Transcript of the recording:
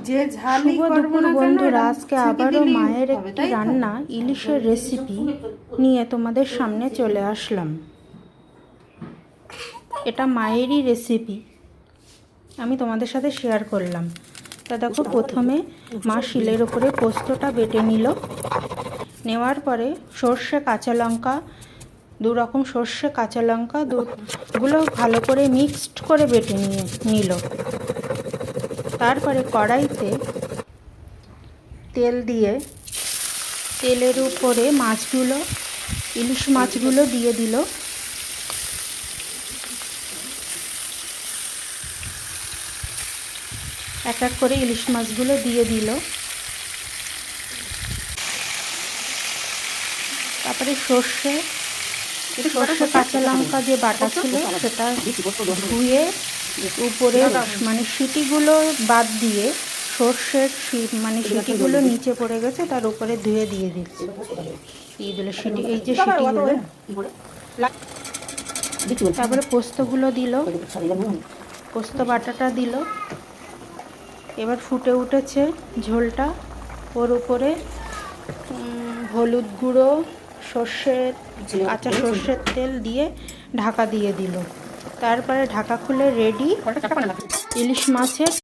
যে ঝালই শুভ করবো দুপুর না কেন বন্ধুরা, এটা আজকে ছেঁকে আবারও দিলেই মায়ের হবে, একটি তাই তো? রান্না ইলিশের রেসিপি নিয়ে তোমাদের সামনে চলে আসলাম। এটা মায়েরই রেসিপি, আমি তোমাদের সাথে শেয়ার করলাম। তা দেখো, প্রথমে মা শিলের ওপরে পোস্তটা বেটে নিল। নেওয়ার পরে সর্ষে কাঁচা লঙ্কা, দু রকম সর্ষে কাঁচা লঙ্কা দুগুলো ভালো করে মিক্সড করে বেটে নিল। তারপরে কড়াইতে তেল দিয়ে তেলের উপরে মাছগুলো, ইলিশ মাছগুলো দিয়ে দিল। এক এক করে ইলিশ মাছগুলো দিয়ে দিল। তারপরে সর্ষে কাঁচা লঙ্কা যে বাটা ছিল সেটা ধুয়ে উপরে মানে সিটিগুলো বাদ দিয়ে, সর্ষের মানে সিটিগুলো নিচে পড়ে গেছে, তার উপরে ধুয়ে দিয়ে দিচ্ছি। দিয়ে দিল সিটি, এই যে সিটিগুলো। তারপরে পোস্তগুলো দিল, পোস্ত বাটাটা দিল। এবার ফুটে উঠেছে ঝোলটা। ওর উপরে হলুদ গুঁড়ো, কাঁচা সর্ষের তেল দিয়ে ঢাকা দিয়ে দিল। তারপরে ঢাকা খুলে রেডি ইলিশ মাছের